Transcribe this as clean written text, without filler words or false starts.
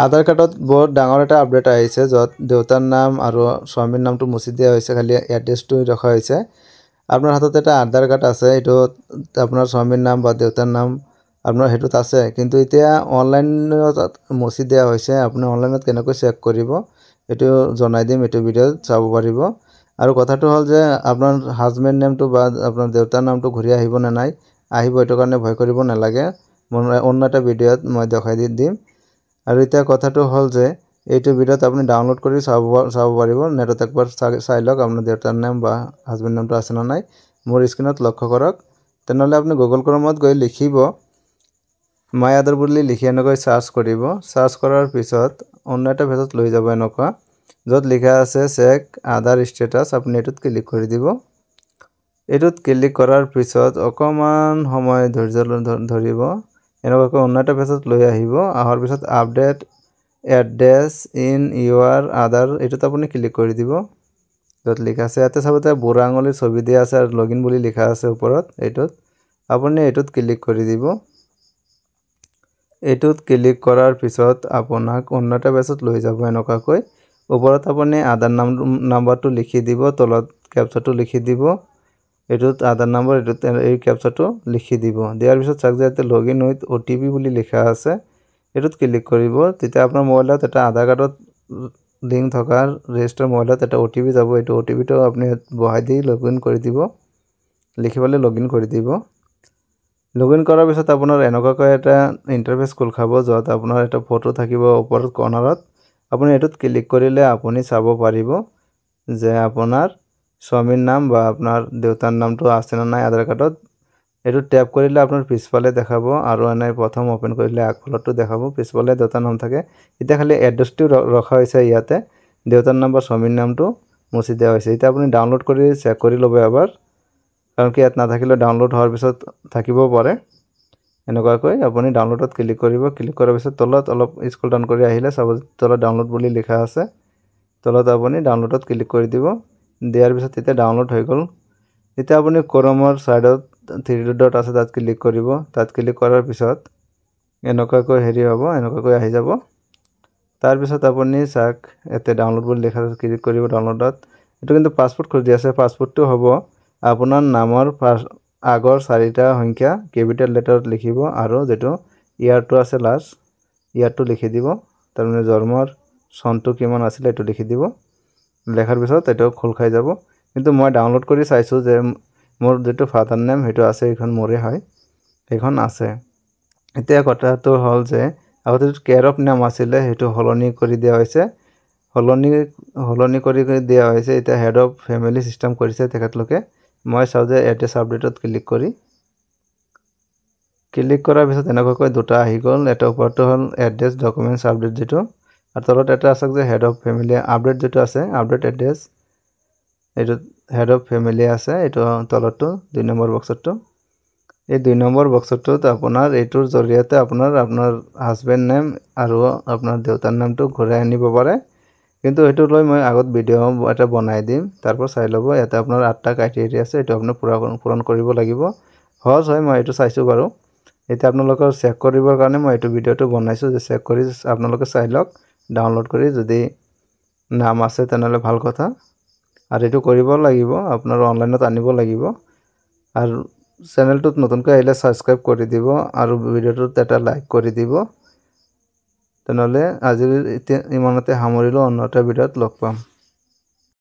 আধাৰ কাৰ্ডত বহুত ডাঙৰ এটা আপডেট আহিছে য'ত দেউতাৰ নাম আৰু স্বামীৰ নামটো মুছি দিয়া হৈছে, খালি এড্ৰেছটো ৰখা হৈছে। আপোনাৰ হাতত এটা আধাৰ কাৰ্ড আছে, এইটো আপোনাৰ স্বামীৰ নাম বা দেউতাৰ নাম আপোনাৰ হেতুত আছে, কিন্তু এতিয়া অনলাইনত মুছি দিয়া হৈছে। আপুনি অনলাইনত কেনেকৈ চেক কৰিব এইটো জনাই দিম, এইটো ভিডিঅ'ত চাব পাৰিব। আৰু কথাটো হ'ল যে আপোনাৰ হাজবেণ্ড নেমটো বা আপোনাৰ দেউতাৰ নামটো ঘূৰি আহিব নে নাই, আহিব, এইটো কাৰণে ভয় কৰিব নালাগে। অন্য এটা ভিডিঅ'ত মই দেখাই দিম। আৰু এতিয়া কথাটো হ'ল যে এইটো ভিডিঅ'ত আপুনি ডাউনলোড কৰি চাব পাৰিব। নেটত একবাৰ চাই লওক আপোনাৰ দেউতাৰ নাম বা হাজবেণ্ড নামটো আছে নে নাই। মোৰ স্ক্ৰীনত লক্ষ্য কৰক। তেনেহ'লে আপুনি গুগল ক্ৰমত গৈ লিখিব মাই আধাৰ বুলি লিখি এনেকৈ চাৰ্চ কৰিব। চাৰ্চ কৰাৰ পিছত অন্য এটা পেজত লৈ যাব এনেকুৱা, য'ত লিখা আছে চেক আধাৰ ষ্টেটাছ। আপুনি এইটোত ক্লিক কৰি দিব। এইটোত ক্লিক কৰাৰ পিছত অকণমান সময় ধৰিব। এনেকুৱাকৈ অন্য এটা পেজত লৈ আহিব। অহাৰ পিছত আপডেট এড্ৰেছ ইন ইউৰ আধাৰ, এইটোত আপুনি ক্লিক কৰি দিব। য'ত লিখা আছে ইয়াতে চাবতে বুঢ়া আঙুলিৰ ছবি দিয়া আছে আৰু লগইন বুলি লিখা আছে ওপৰত। এইটোত আপুনি এইটোত ক্লিক কৰি দিব। এইটোত ক্লিক কৰাৰ পিছত আপোনাক অন্য এটা পেজত লৈ যাব এনেকুৱাকৈ। ওপৰত আপুনি আধাৰ নাম্বাৰটো লিখি দিব, তলত কেপচাটো লিখি দিব। এইটোত আধাৰ নম্বৰ, এইটোত এই কেপচাটো লিখি দিব। দিয়াৰ পিছত চাওক যে ইয়াতে লগইন উইথ OTP বুলি লিখা আছে, এইটোত ক্লিক কৰিব। তেতিয়া আপোনাৰ মোবাইলত এটা আধাৰ কাৰ্ডত লিংক থকা ৰেজিষ্টাৰ মোবাইলত এটা OTP যাব। এইটো OTPটো আপুনি বহাই দি লগইন কৰি দিব, লিখি পেলাই লগইন কৰি দিব। লগইন কৰাৰ পিছত আপোনাৰ এনেকুৱাকৈ এটা ইণ্টাৰফেচ খোল খাব, য'ত আপোনাৰ এটা ফটো থাকিব ওপৰত কৰ্নাৰত। আপুনি এইটোত ক্লিক কৰিলে আপুনি চাব পাৰিব যে আপোনাৰ স্বামীৰ নাম বা আপোনাৰ দেউতাৰ নামটো আছে নে নাই আধাৰ কাৰ্ডত। এইটো টেপ কৰিলে আপোনাৰ পিছফালে দেখাব আৰু এনে প্ৰথম ওপেন কৰিলে আগফালতো দেখাব, পিছফালে দেউতাৰ নাম থাকে। এতিয়া খালি এড্ৰেছটো ৰখা হৈছে ইয়াতে, দেউতাৰ নাম বা স্বামীৰ নামটো মুছি দিয়া হৈছে। এতিয়া আপুনি ডাউনলোড কৰি চেক কৰি ল'ব এবাৰ, কাৰণ কি ইয়াত নাথাকিলে ডাউনলোড হোৱাৰ পিছত থাকিব পাৰে। এনেকুৱাকৈ আপুনি ডাউনলোডত ক্লিক কৰিব। ক্লিক কৰাৰ পিছত তলত অলপ স্ক্ৰল ডাউন কৰি আহিলে চাব তলত ডাউনলোড বুলি লিখা আছে, তলত আপুনি ডাউনলোডত ক্লিক কৰি দিব। দিয়াৰ পিছত এতিয়া ডাউনলোড হৈ গ'ল। এতিয়া আপুনি ক্ৰমৰ ছাইডত 3 ডট আছে, তাত ক্লিক কৰিব। তাত ক্লিক কৰাৰ পিছত এনেকুৱাকৈ হ'ব, এনেকুৱাকৈ আহি যাব। তাৰপিছত আপুনি চাওক ইয়াতে ডাউনলোড বুলি লিখা আছে, ক্লিক কৰিব ডাউনলোডত। এইটো কিন্তু পাছপোৰ্ট খুজি আছে। পাছপোৰ্টটো হ'ব আপোনাৰ নামৰ আগৰ 4টা সংখ্যা কেপিটেল লেটাৰত লিখিব আৰু যিটো ইয়াৰটো আছে লাষ্ট, ইয়াৰটো লিখি দিব। তাৰমানে জন্মৰ চনটো কিমান আছিলে এইটো লিখি দিব। লেখাৰ পিছত এইটো খোল খাই যাব। কিন্তু মই ডাউনলোড কৰি চাইছোঁ যে মোৰ যিটো ফাদাৰ নেম সেইটো আছে, এইখন মোৰে হয়, এইখন আছে। এতিয়া কথাটো হ'ল যে আগতে যিটো কেয়াৰ অফ নেম আছিলে সেইটো সলনি কৰি দিয়া হৈছে, সলনি কৰি দিয়া হৈছে। এতিয়া হেড অফ ফেমিলি চিষ্টেম কৰিছে তেখেতলোকে। মই চাওঁ যে এড্ৰেছ আপডেটত ক্লিক কৰাৰ পিছত এনেকুৱাকৈ দুটা আহি গ'ল। এটা ওপৰটো হ'ল এড্ৰেছ ডকুমেণ্টছ আপডেট যিটো, আৰু তলত এটা আছে যে হেড অফ ফেমিলি আপডেট যিটো আছে, আপডেট এড্ৰেছ, এইটোত হেড অফ ফেমিলি আছে। এইটো তলতটো 2 নম্বৰ বক্সটো। এই 2 নম্বৰ বক্সটোত আপোনাৰ এইটোৰ জৰিয়তে আপোনাৰ হাজবেণ্ড নেম আৰু আপোনাৰ দেউতাৰ নামটো ঘূৰাই আনিব পাৰে। কিন্তু সেইটো লৈ মই আগত ভিডিঅ' এটা বনাই দিম, তাৰপৰা চাই ল'ব। ইয়াতে আপোনাৰ 8টা ক্ৰাইটেৰিয়া আছে, এইটো আপুনি পূৰণ কৰিব লাগিব। সহজ হয়, মই এইটো চাইছোঁ বাৰু। এতিয়া আপোনালোকৰ চেক কৰিবৰ কাৰণে মই এইটো ভিডিঅ'টো বনাইছোঁ, যে চেক কৰি আপোনালোকে চাই লওক ডাউনলোড কৰি। যদি নাম আছে তেনেহ'লে ভাল কথা, আৰু এইটো কৰিব লাগিব, আপোনাৰ অনলাইনত আনিব লাগিব। আৰু চেনেলটোত নতুনকৈ আহিলে ছাবস্ক্ৰাইব কৰি দিব আৰু ভিডিঅ'টোত এটা লাইক কৰি দিব। তেনেহ'লে আজিৰ এতিয়া ইমানতে সামৰিলোঁ, অন্য এটা ভিডিঅ'ত লগ পাম।